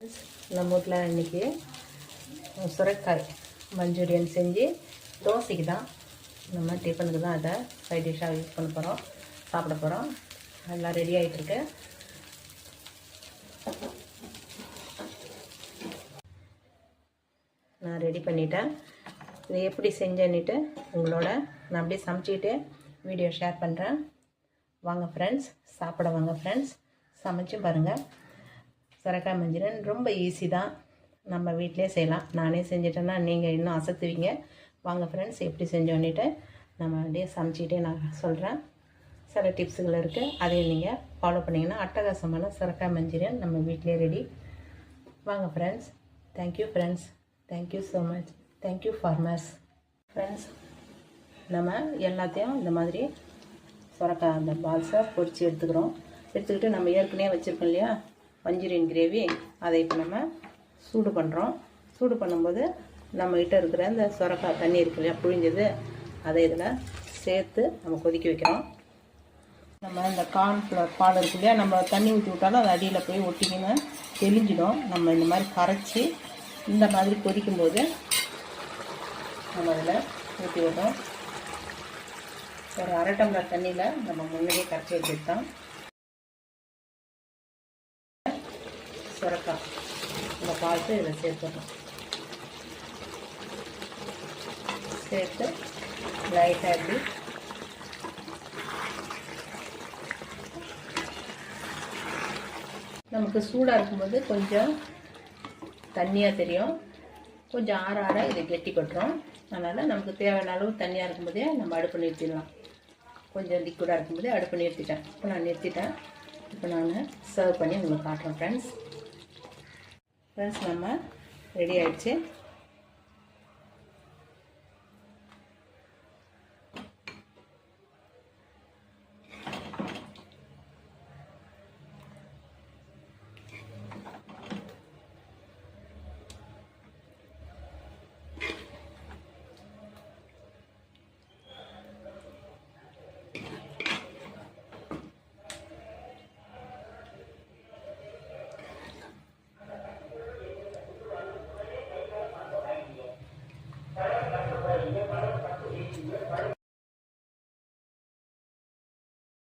நம்ம வீட்டில் இன்றைக்கி சுரைக்காய் மஞ்சூரியன் செஞ்சு தோசைக்கு தான், நம்ம டிஃபனுக்கு தான் அதை சைட் டிஷ்ஷாக யூஸ் பண்ண போகிறோம், சாப்பிட போகிறோம். எல்லாம் ரெடி ஆகிட்டுருக்கு. நான் ரெடி பண்ணிட்டேன். இது எப்படி செஞ்சேன்னுட்டு உங்களோட நான் அப்படியே சமைச்சிக்கிட்டு வீடியோ ஷேர் பண்ணுறேன். வாங்க ஃப்ரெண்ட்ஸ், சாப்பிட வாங்க ஃப்ரெண்ட்ஸ். சமைச்சு பாருங்கள். சுரைக்காய் மஞ்சூரியன் ரொம்ப ஈஸி தான், நம்ம வீட்டிலே செய்யலாம். நானே செஞ்சிட்டேன்னா நீங்கள் இன்னும் அசத்துவீங்க. வாங்க ஃப்ரெண்ட்ஸ், எப்படி செஞ்சோன்னிட்டு நம்ம அப்படியே சமைச்சிக்கிட்டே நான் சொல்கிறேன். சில டிப்ஸுகள் இருக்குது, அதையும் நீங்கள் ஃபாலோ பண்ணிங்கன்னா அட்டகாசமான சுரைக்காய் மஞ்சூரியன் நம்ம வீட்டிலே ரெடி. வாங்க friends. Thank you friends, thank you so much. Thank you farmers. Friends, நம்ம எல்லாத்தையும் இந்த மாதிரி சுரைக்காய் அந்த பால்ஸை பொரித்து எடுத்துக்கிட்டு நம்ம ஏற்கனவே வச்சுருக்கோம் இல்லையா மஞ்சூரியன் கிரேவி, அதை இப்போ நம்ம சூடு பண்ணுறோம். சூடு பண்ணும்போது நம்மகிட்ட இருக்கிற இந்த சுரைக்காய் தண்ணி இருக்கு இல்லையா புழிஞ்சது, அதை இதில் சேர்த்து நம்ம கொதிக்க வைக்கிறோம். நம்ம இந்த கார்ன்ஃப்ளவர் பால் இருக்கு இல்லையா, நம்ம தண்ணி ஊற்றி விட்டாலும் அது அடியில் போய் ஒட்டிக்கின்னு தெளிஞ்சிடும். நம்ம இந்த மாதிரி கரைச்சி இந்த மாதிரி கொதிக்கும்போது நம்ம அதில் ஊற்றி விடுறோம். ஒரு அரை டம்ளர் தண்ணியில் நம்ம முன்னாடியே கரைச்சி வச்சுட்டோம். சுரைக்காய் இந்த பால்ஸு இதில் சேர்த்துடணும். சேர்த்து லைட்டாக இப்படி நமக்கு சூடாக இருக்கும்போது கொஞ்சம் தண்ணியாக தெரியும், கொஞ்சம் ஆற ஆற இதை கெட்டி கொட்டுறோம். அதனால் நமக்கு தேவையான அளவு தண்ணியாக இருக்கும்போதே நம்ம அடுப்பு நிறுத்திடலாம். கொஞ்சம் லிக்விடாக இருக்கும்போதே அடுப்பு நிறுத்திட்டேன். இப்போ நான் நிறுத்திட்டேன். இப்போ நான் சர்வ் பண்ணி உங்களுக்கு காட்டுறேன் ஃப்ரெண்ட்ஸ். நம்ம ரெடி ஆகிடுச்சு.